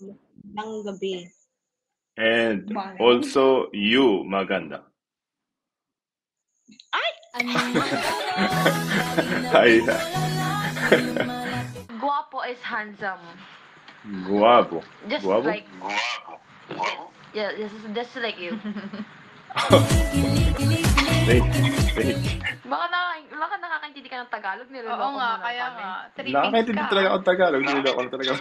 Ng gabi. And also you, maganda. Ay, Guapo is handsome. guwapo. Just Guwapo? like yeah, just like you. Baka nakakaintindi ka ng Tagalog, niloloko Oo mo nga, lang kaya kami. nga. Three Nakakaintindi things ka. talaga ako ng Tagalog. Niloloko na talaga.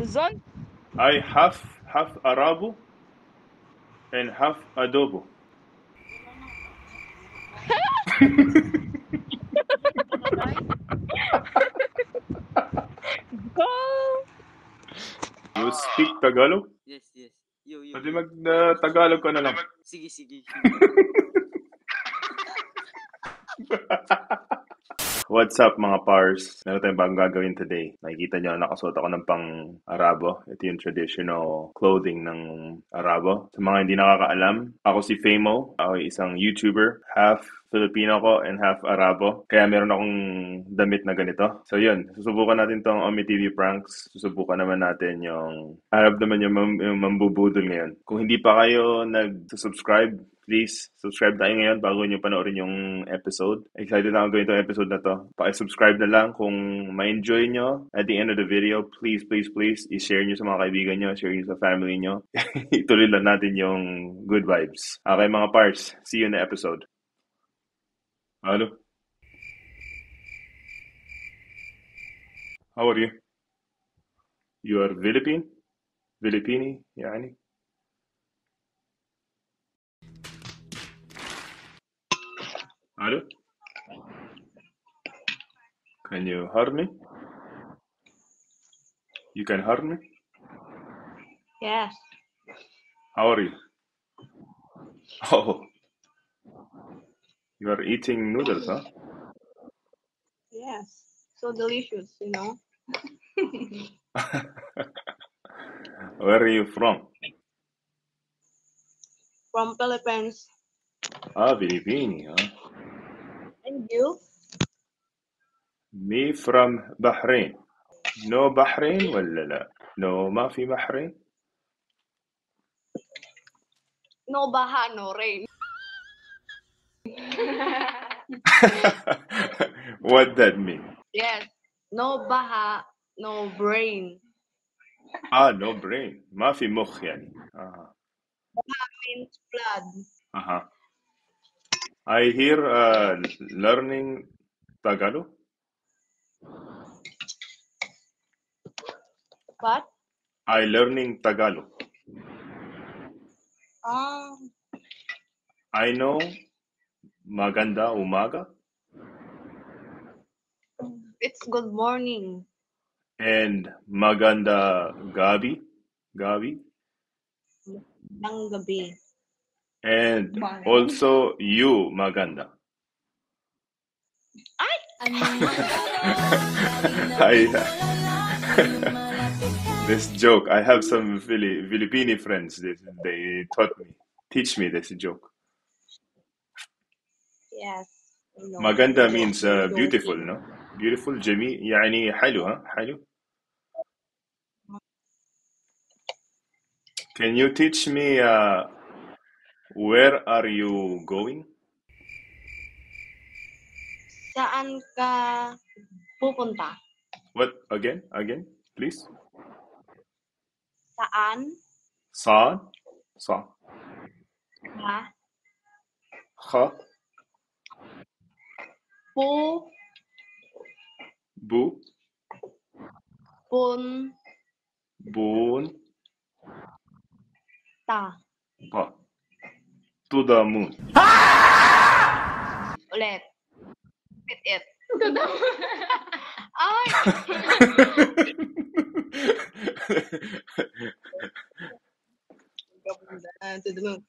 Luzon? I half Arabo and half adobo. Go! You speak Tagalog? Yes. Yo. Pwede mag-Tagalog ka na lang. Sige. What's up mga pars? Meron tayong bagong gagawin today. Nakikita nyo, nakasuot ako ng pang-Arabo. Ito yung traditional clothing ng Arabo. Sa mga hindi nakakaalam, ako si Famo. Ako ay isang YouTuber. Half Filipino ko and half Arabo. Kaya meron akong damit na ganito. So yun, susubukan natin tong Omi TV pranks. Susubukan naman natin yung Arab naman yung mambubudol ngayon. Kung hindi pa kayo nag-subscribe, please, subscribe tayo ngayon bago nyo panoorin yung episode. Excited na ako gawin itong episode na to. Paki-subscribe na lang kung ma-enjoy nyo. At the end of the video, please, i-share nyo sa mga kaibigan nyo, share nyo sa family nyo. Ituloy lang natin yung good vibes. Okay mga pars, see you in the episode. Hello? How are you? You are Filipini, يعني? Hello? Can you hear me? You can hear me? Yes. How are you? Oh, you are eating noodles, huh? Yes. So delicious, you know. Where are you from? From Philippines. Filipini, huh? And you? Me from Bahrain. No Bahrain ولا لا؟ No, ما في Bahrain? No baha, no rain. What that mean? Yes. No baha, no brain. No brain. ما في مخ يعني. Means blood. I hear learning Tagalog. What? I learning Tagalog. I know maganda umaga It's good morning. and maganda gabi. Ng gabi. And also you maganda. This joke. I have some Filipino friends. They teach me this joke. Yes. No. Maganda means beautiful, no? Beautiful, جميل, يعني حلو, huh? حلو. Can you teach me where are you going? Saan ka pupunta? What again, please? Saan Sa. ka Kha. Bu. Bun. Ta. Pa. To the moon. Ulit. Repeat it. To the moon. Ay! To the moon.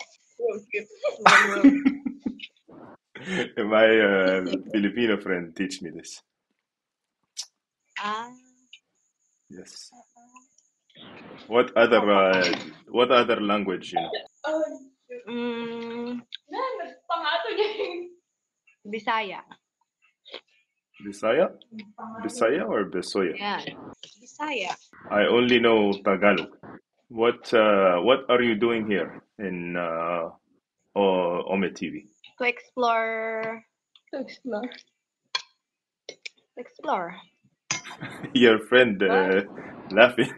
My Filipino friend teach me this. Yes. What other language, you know? Bisaya. Bisaya? Bisaya or Bisoya? Yeah. Bisaya. I only know Tagalog. What are you doing here in Ome TV? To explore. To explore. Explore. Your friend laughing.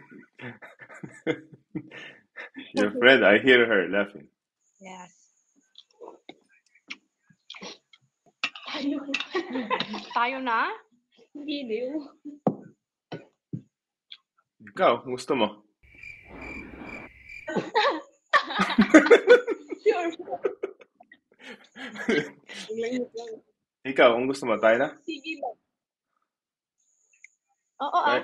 Your friend, I hear her laughing. Yes. Tayo na? Video. Ikaw, gusto mo? Sure. Ikaw, kung gusto mo, tayo na? Sige ba? Oo ah.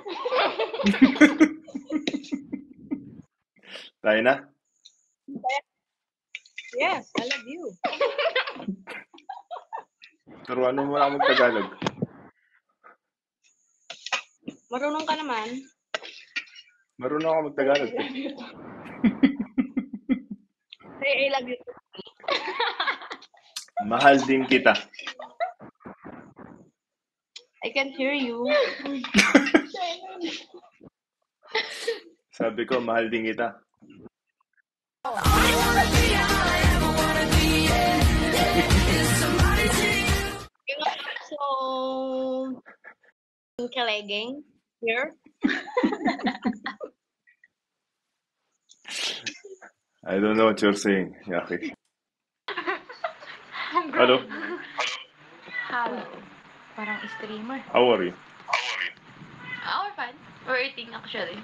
Tayo na? Yes, I love you. Turuan mo muna ako mag-Tagalog. Marunong ka naman. Marunong ako mag-Tagalog. Say I love you. Mahal din kita. I can't hear you. Sabi ko, mahal din kita. You're not so kiliging here. I don't know what you're saying, Yaki. Hello, How? Parang streamer. how are you? Oh, we're fine. We're eating actually.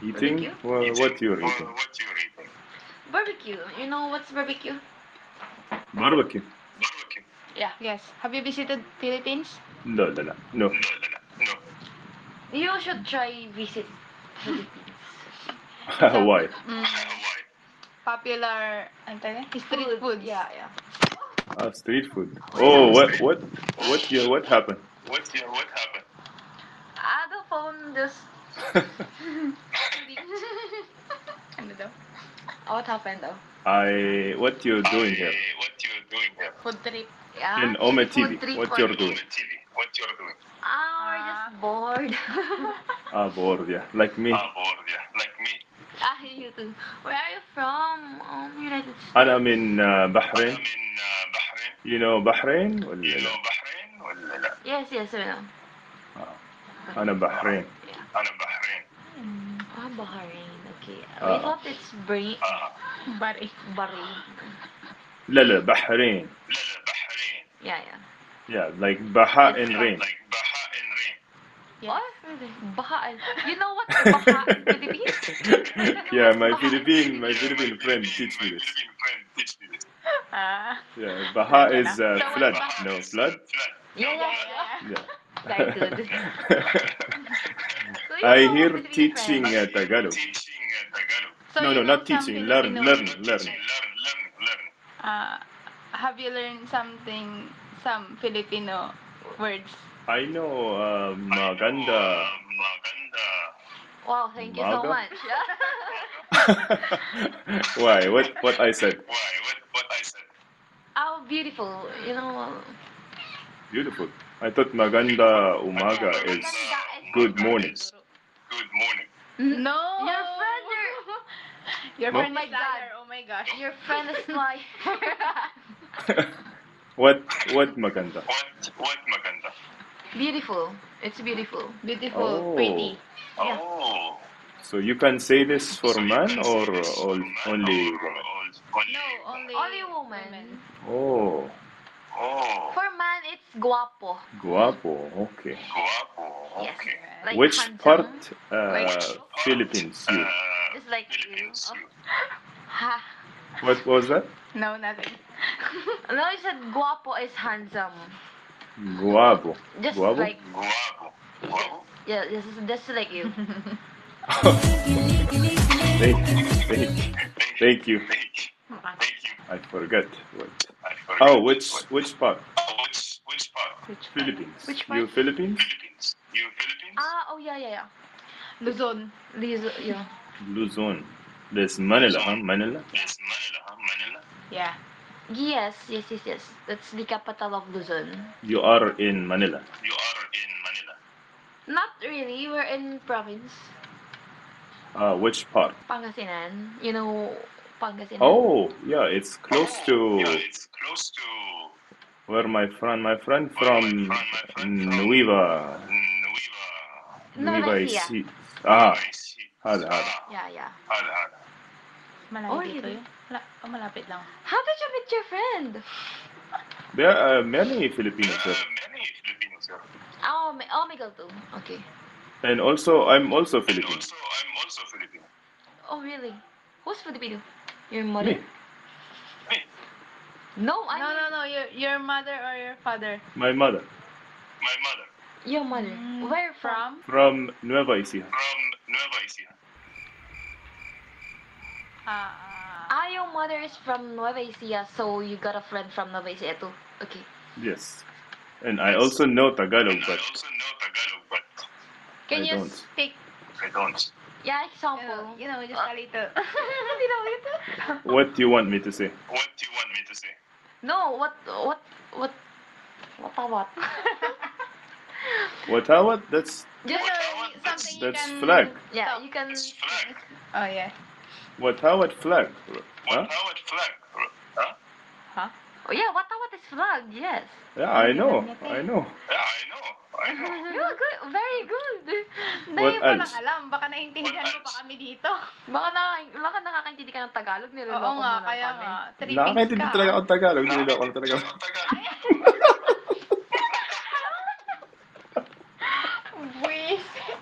Eating? Barbecue? Well, what you're eating? Barbecue. You know what's barbecue? Barbecue? Yeah. Yes. Have you visited Philippines? No. You should try visit Philippines. Why? Popular street food. Yeah. Street food. Oh, what happened? The phone just... Ano daw? What happened though? What you're doing here? Food trip. Yeah. In Ome food TV, trip what for you're me. doing? We're just bored. Bored, yeah. Like me. You too. Where are you from? United States. I'm in Bahrain. You know Bahrain? ولا لا؟ Yes, I know. أنا بحرين. Bahrain. Okay. We thought it's Bari. Bahrain. لا بحرين. Yeah. Yeah, like Baha and rain. Yes. Oh, really? Baha. You know what Baha in Philippines? Yeah, my Philippine friend teach me this. Yeah, Baha is flood. No, flood? Yeah. Yeah. Very good. So you I know hear Philippine teaching friends. Tagalog. So No, you know not some teaching. Learn. Filipino- Have you learned some Filipino words? I know maganda. Wow, thank you so Umaga? much. Why? What I said? Oh, beautiful. You know. Beautiful. I thought maganda umaga is good morning. No. Your friend, Your No? friend Oh my is God. liar. Oh my gosh. your friend is like. What maganda? Beautiful. It's beautiful. Beautiful, Oh. pretty. Yeah. So you can say this for man or only woman? No, Only woman. Oh, For man, it's guapo. guapo. Okay. Yes. Like Which handsome. part Like- Philippines you? Just like you. Oh. Ha. What was that? No, nothing. No, you said guapo is handsome. Guapo. Just Guapo? like. Yeah, just like you. Thank you. I forgot what. Oh, which part? Philippines. Which You part? Philippines? Oh yeah. Luzon. Yeah. Luzon. There's Manila, huh? Manila? Yeah. Yes, yes, yes, yes. That's the capital of Luzon. You are in Manila. Not really. We're in province. Which part? Pangasinan. You know Pangasinan? Oh, yeah, it's close to where my friend from Nueva Nueva Ecija. Ecija. Ah, hada. Yeah, yeah. Malayo Oh, dito really? yun. Malapit lang. How did you meet your friend? There are many Filipinos there. Oh, Miguel too. Okay. And also, I'm also Filipino. Oh, really? Who's Filipino? Your mother? Me, No, I mean No. Your mother or your father? my mother, your mother. Where from? from Nueva Ecija. Ah, your mother is from Nueva Ecija, so you got a friend from Nueva Ecija too. Okay. Yes. And I also know Tagalog, but Can I you don't. speak, Yeah, example. just a little? Hindi na ulit. what do you want me to say? No, what about? What? That's Just Something you that's can... flag. yeah, you can. Oh, yeah. What flag? Huh? Huh? Oh yeah, what is flag? Yes. Yeah, I know. You're good, very good. What Dahil ko lang else? alam. Baka naiintindihan mo pa kami dito. Baka nakakaintindi ka ng Tagalog, niloloko Oo mo nga, lang kaya kami. nga. Three Nakakaintindi things ka. talaga ako ng Tagalog. Niloloko ko talaga. Buwisit.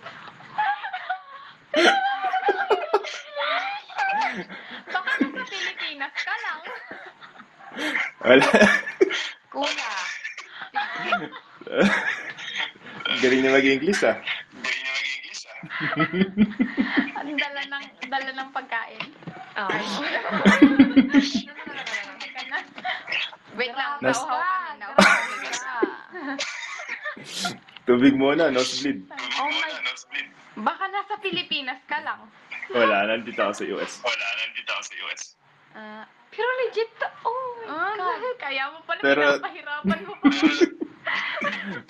Baka nasa Pilipinas ka lang. Wala. Kuya. Galing niya mag-English ah. Ang dala ng pagkain. Oh. Hindi ka na. Wait lang, Nas- nauhaw ka na. Nauhaw Grabe ka ka. na. Tubig muna, nosebleed. Oh my. Baka nasa Pilipinas ka lang. Wala, nandito ako sa US. Ah, Pero legit, oh my God. kaya mo pala Pero- pinapahirapan mo pa.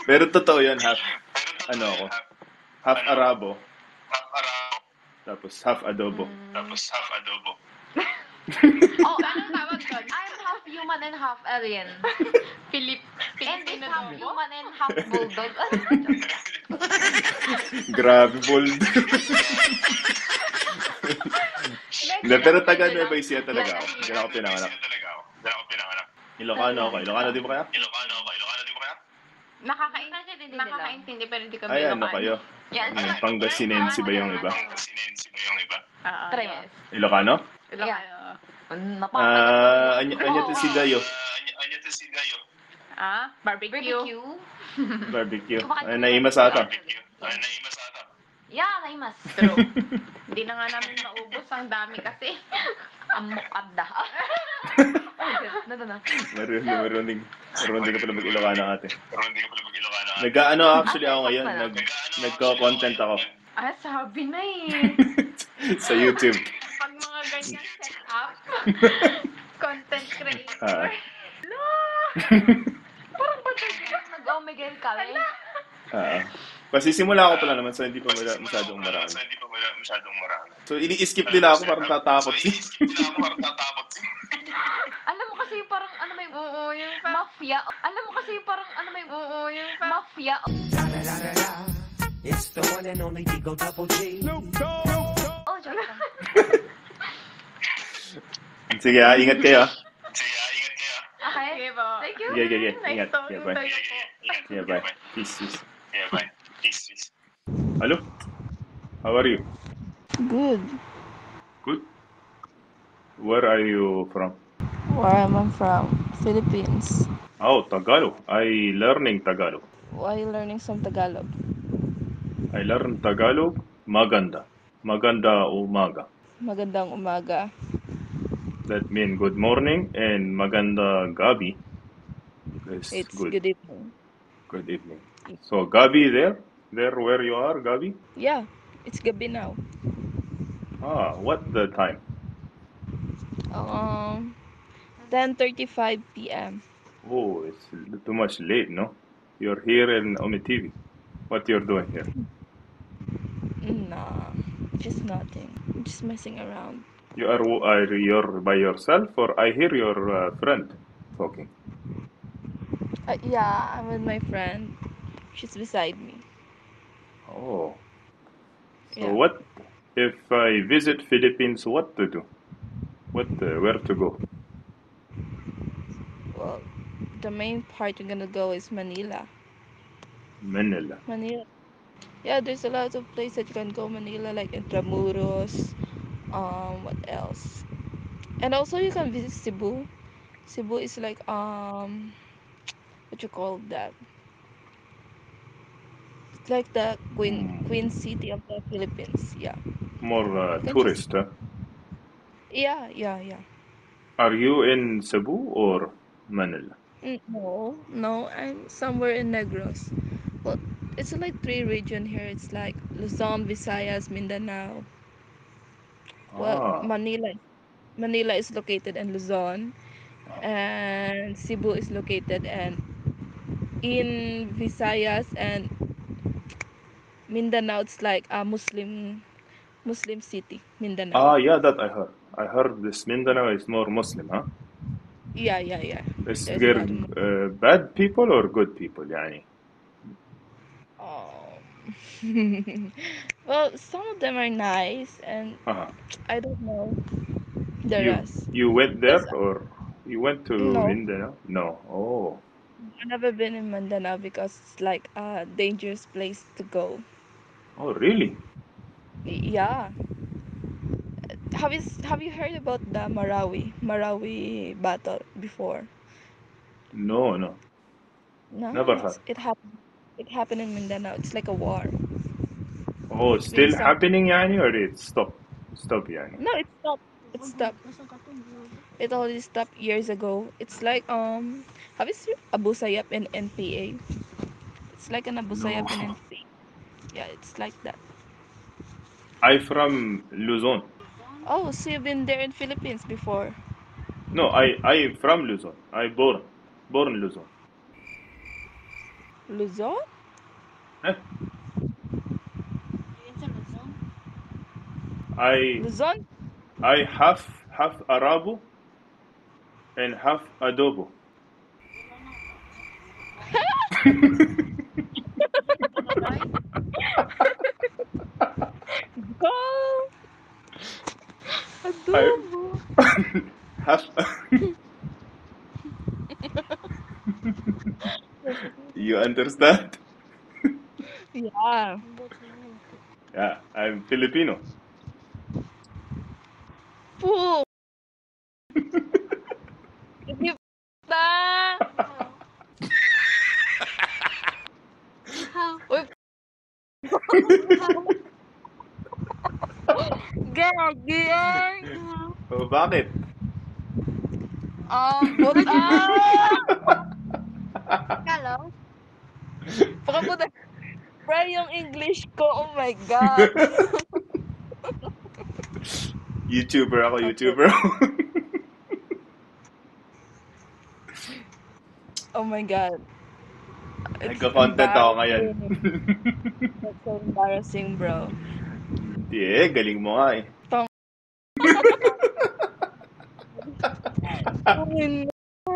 Pero totoo yun, ano ako, half Arabo, tapos half adobo. Oh, Anong tawag doon? I'm half human and half alien. And this Filipino half dobo? human and half bulldog. Grabe, bold. Hindi, pero taga Nueva Ecija talaga ako. Diyan ako pinanganak. Ilocano ako. Ilocano din mo kaya? Nakakaintindi nila. Nakakaintindi pero di kami Ay, ano Ilocano. kayo? Yan. Yung Pangasinense ba yung iba? Oo, Try mo. yes. Ilocano? Ilocano. Anya to sigayo. Barbecue. Barbecue. Ay, naimas ata. Yeah, naimas. True. Hindi na nga namin maubos. Ang dami kasi. Amokada. No. Marunong ka pala mag-Ilocano ate. Nag-ano actually ako ngayon. Nagko-content ako Sabi na eh. sa YouTube. Pag mga ganyan set up, content creator. Ah. Parang ba nag-omega ka eh? Pasisimula ako pala naman so hindi pa masyadong marami. So ini-skip nila ako parang tatapot. Alam mo kasi yung parang ano may Oo, yung parang... mafia. Alam mo kasi yung parang ano may Oo, yung parang... mafia. It's the one and only Digo Double G. Oh, joke lang. Sige, ingat kayo. Okay. Sige po. Thank you. Sige. Nice Ingat. talking Yeah, bye. to you po. Yeah, bye. Peace. Hello? How are you? Good. Good. Where are you from? Where am I from? Philippines. Oh, Tagalog. I learning Tagalog. Why are you learning some Tagalog? I learn Tagalog. Maganda. Maganda umaga. Magandang umaga. That mean good morning and maganda gabi is It's good. good evening. Good evening. So Gabi there where you are, Gabi? Yeah, it's gabi now. What the time? Um, 10:35 p.m. Oh, it's too much late, no? You're here in Omitivi. What you're doing here? Nah, just nothing. Just messing around. You're by yourself, or I hear your friend talking. Yeah, I'm with my friend. She's beside me. Oh, so Yeah. what if I visit Philippines? What to do? Where to go? Well, the main part you're gonna go is Manila. Manila. Manila. Yeah, there's a lot of places you can go. Manila, like Intramuros. What else? And also you can visit Cebu. Cebu is like what you call that? It's like the Queen City of the Philippines. Yeah. More You can just tourist, huh? yeah. Are you in Cebu or Manila? No, no, I'm somewhere in Negros. Well, it's like three region here. It's like Luzon, Visayas, Mindanao. Well, Ah, Manila is located in Luzon, and Cebu is located in Visayas, and Mindanao. It's like a Muslim city, Mindanao. yeah, that I heard. I heard this Mindanao is more Muslim, huh? Yeah. Is There's a there lot of bad people or good people, يعني? oh. Well, some of them are nice, and Uh-huh. I don't know the You rest. you went Because there or you went to no, Mindanao? No. Oh, I've never been in Mindanao because it's like a dangerous place to go. oh, really? Yeah. Have you heard about the Marawi battle before? No, no, No, never heard. it happened in Mindanao. It's like a war Oh, between still some. happening, يعني, or it stopped? Stop, يعني. No, it stopped. It stopped. It already stopped years ago. It's like have you seen Abu Sayyaf in NPA? It's like an Abu No. Sayyaf in NPA. Yeah, it's like that. I from Luzon. Oh, so you've been there in Philippines before? No, I from Luzon. I born Luzon. Luzon? Eh? I Luzon? I half Arabo and half adobo. Go! I Adobo. half. You understand? Yeah. Yeah, I'm Filipino. Po! Hindi pa! Uy, gagi ay! Oh, bakit? But, Hello? baka mo na, try yung English ko, oh my God. YouTuber ako, Okay. YouTuber. Oh my God. It's Nagka-content ako ngayon. embarrassing. That's so embarrassing, bro. Hindi galing mo nga eh. Tong. Ay, no.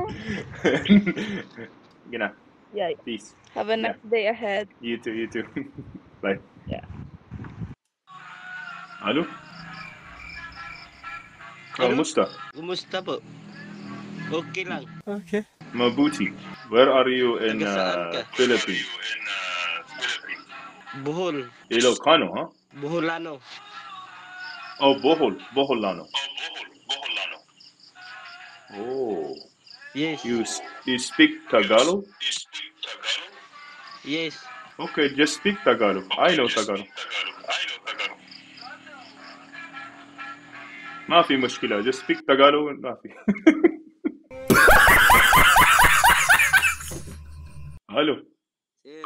Gina, Yeah. peace. Have a Yeah, nice day ahead. you too, you too. Bye. Yeah. Alo? Kamusta? Kumusta po? Okay lang. Mabuti. Where are you in Taga saan ka? Philippines? Bohol. Ilocano, huh? Boholano. Oh, Bohol. Boholano. Oh. Yes. You speak Tagalog? Yes. Okay, just speak Tagalog. I know Tagalog. ما في مشكلة. Just speak Tagalog. ما في. Hello. Sir.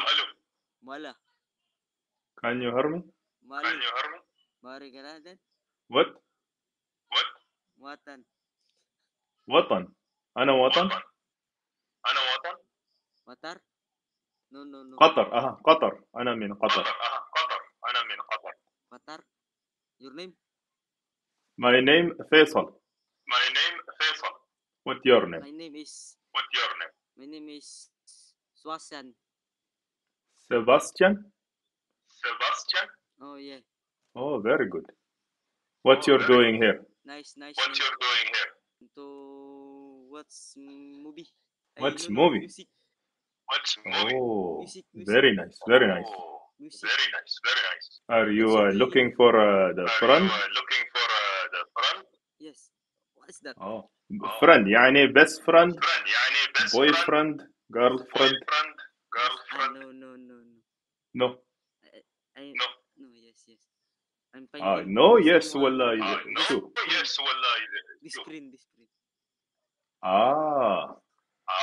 Mala. Can you hear me? Mali. Mari ka natin? What? Watan. وطن. أنا وطن. Qatar? No, no, no. قطر. قطر. أنا من قطر. Qatar? Your name? My name فيصل. What's your name? My name is Swasan. Sebastian. Oh yeah. Oh, very good. What you're doing here? Nice. To watch movie. Watch No, movie? Music. Oh, Music. very nice. Very nice. Music. Are you It's okay. looking for the friend? Yes. What is that? Oh, friend يعني best friend, boyfriend, girlfriend. No. No. No, yes. I'm finding No, yes someone. ولا شو? This friend.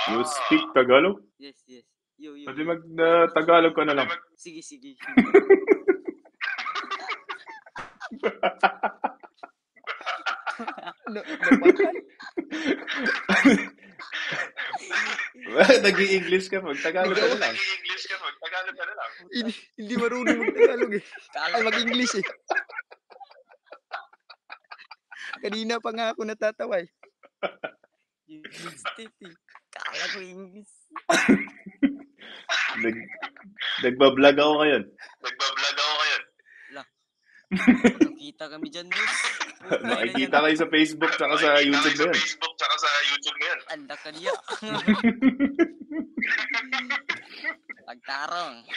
You speak Tagalog? Yes. Yo. Pwede mag-Tagalog ka na lang. Sige. No, Nag-i-English ka pag Tagalog ka na lang. hindi marunong mag-Tagalog eh. Ay, mag-English eh. Kanina pa nga ako natatawa eh. Kala ko English. Nagbablog ako ngayon. Nakita kami dyan, boss. Nakikita kayo sa Facebook tsaka sa YouTube na yan. Anda ka niya. Pagtarong.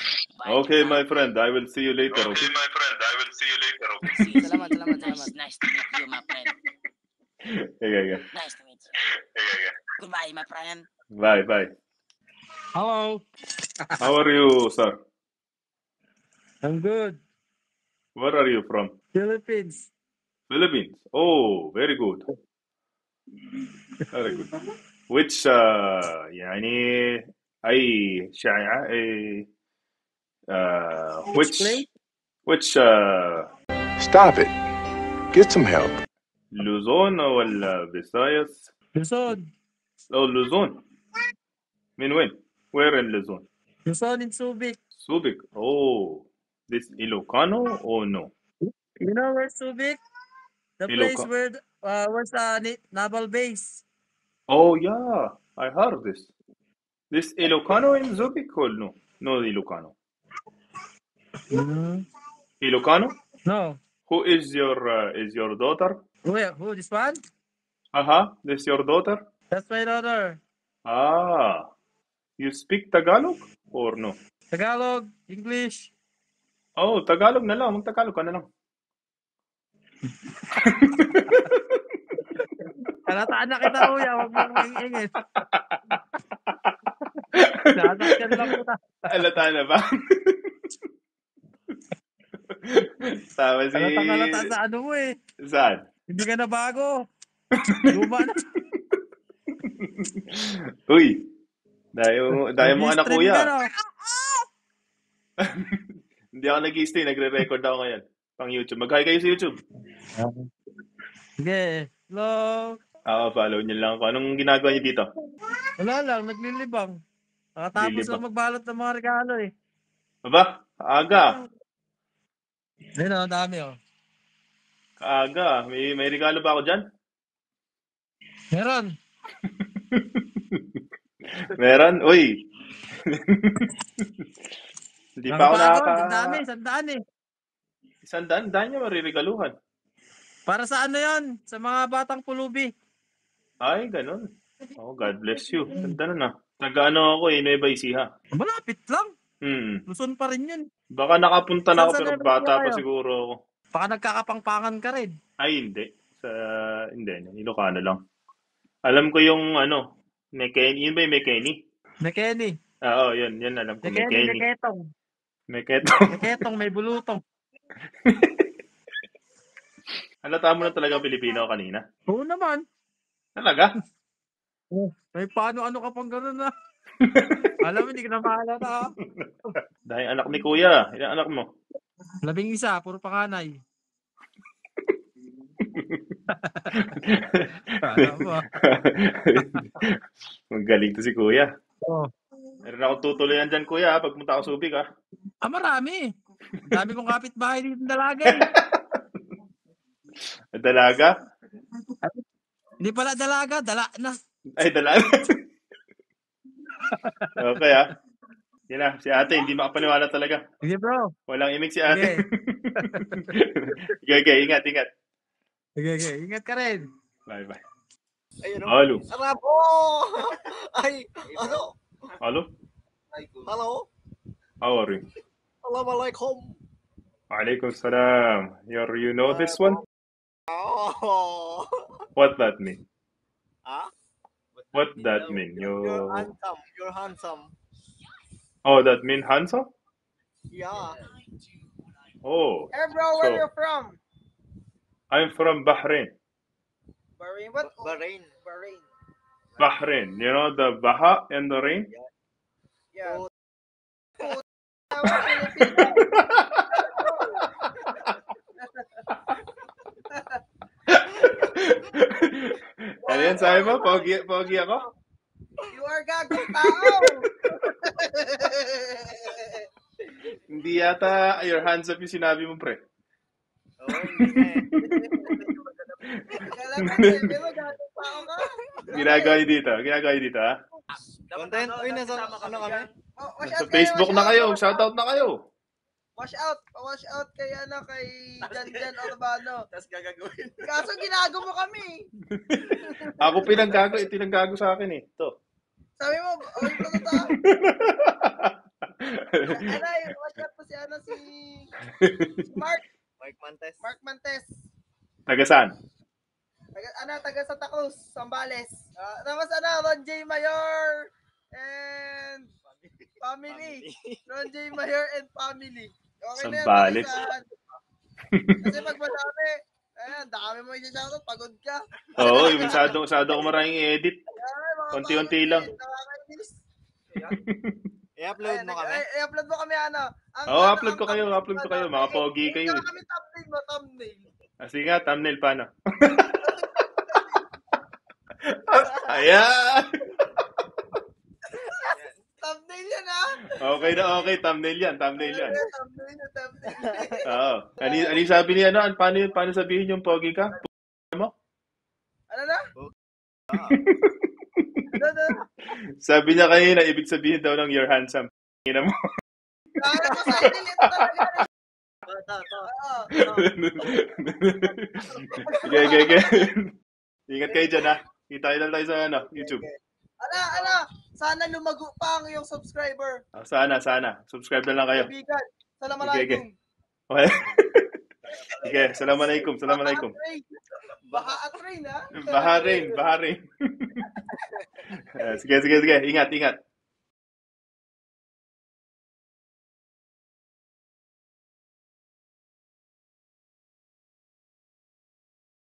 Okay, my friend. I will see you later. Okay? Salamat. Nice to meet you, my friend. Okay. Nice to meet you. Goodbye, my friend. Bye. Hello. How are you, sir? I'm good. Where are you from? Philippines. Philippines. Oh, very good. Very good. Which يعني أي شائعة which Stop it. Get some help. لوزون ولا فيسايس؟ Luzon. Oh, Luzon. من وين? Where in Luzon? Luzon in Subic. Subic. Oh, this Ilocano or no? You know where Subic? The place where was the naval base. Oh yeah, I heard this. This Ilocano in Subic or no? No Ilocano. Ilocano? No. Who is your daughter? Who this one? This your daughter? That's my daughter. You speak Tagalog or no? Tagalog, English. Oh, Tagalog na lang. Mag-Tagalog ka na lang. Halataan na kita, kuya. Huwag mong ingingit. Nasakyan lang kita. Halata na ba? Tama si... Halata sa ano mo eh. Saan? Hindi ka na bago. Luma na. Uy. Dahil mo anak kuya. Hindi ako nag-i-stay. Nagre-record ako ngayon. Pang YouTube. Mag-hi kayo sa YouTube. Okay. Hello. Follow niyo lang ako. Anong ginagawa niyo dito? Wala lang. Naglilibang. Nakatapos lang magbalot ng mga regalo eh. Aba? Aga. Ayun o. Dami o. Aga. May regalo ba ako dyan? Meron. Meron? Uy. Hindi pa ako Dami. Sandaan eh. Sandaan? Dahil niya mariregaluhan. Para sa ano yon? Sa mga batang pulubi. Ay, ganun. Oh, God bless you. Ganda na. Taga-ano ako Nueva Ecija. Malapit lang. Luzon pa rin yun. Baka nakapunta na ako pero bata pa siguro ako. Baka nagkakapangpangan ka rin. Ay, hindi. Hindi. Ilocano lang. Alam ko yung Mekeni. Yun ba yung Mekeni? Mekeni. Oo, yun. Yan alam ko. Mekeni. Meketong, may bulutong. Halata mo na talaga Pilipino kanina? Oo naman. Talaga? May paano-ano ka pang gano'n na. Alam mo, hindi ka na mahalata. Dahil anak ni Kuya. Ilang anak mo? 11, puro panganay. Magaling to si Kuya. Oh. Meron akong tutuloyan dyan, Kuya, pag punta ako Subic, ha? Marami. Dami kong kapitbahay dito ng dalaga. Dalaga? Hindi pala dalaga, na. Ay, dalaga. Okay, ha? Yan na, si ate, hindi makapaniwala talaga. Sige, bro. Walang imig si ate. Okay. Okay, ingat. Okay. Ingat ka rin. Bye. Ayun, Halo. Arabo! Ay, ano? Halo? Hello? How are you? Assalamualaikum. Alaikum salam. You know this one? Oh. What that mean? Huh? What that mean? You're handsome. You're handsome. Oh, that mean handsome? Yeah. Oh. Hey, bro, where So- you from? I'm from Bahrain. Bahrain. What? Bahrain. Bahrain. You know the Baha and the rain? Yeah. Ano yan, sabi mo? Pogi ako? You are gagong tao. Hindi yata your hands up yung sinabi mo, pre. Ginagawa niyo dito, ha? Content? Uy, nasa ano kami? Sa Facebook na kayo. Shoutout na kayo. Wash out kay Jan Urbano. Tapos gagawin. Kaso ginago mo kami. Ako tinanggago sa akin eh. Ito. Sabi mo, ito. Wash out po si Mark Mantes. Taga saan? Taga Santa Cruz, Zambales. Tapos Ron J. Mayor and family. Ron J. Mayor and family. Okay Zambales. na yan. Kasi pag madami, dami mo i-shoutout, pagod ka. Oo, yung masyado ko maraming edit. Unti-unti lang. I-upload mo kami? I-upload mo kami, Upload ko kayo. Mga pogi kayo. Ito kami thumbnail. Sige nga, thumbnail paano? Ayan! Thumbnail yan, ha? Okay, thumbnail yan. Thumbnail. Oo. Ano sabi niya, paano sabihin yung pogi ka? Mo? Ano na? Sabi niya kanina, ibig sabihin daw ng you're handsome. Ina mo. Okay. Ingat kayo dyan, ha? Kita lang tayo sa YouTube. Sana lumago pa ang iyong subscriber. Sana. Subscribe na lang kayo. Kaibigan, Assalamualaikum. Okay. Sige, Assalamualaikum. Baha at rain, ha? Bahrain. Sige. Ingat.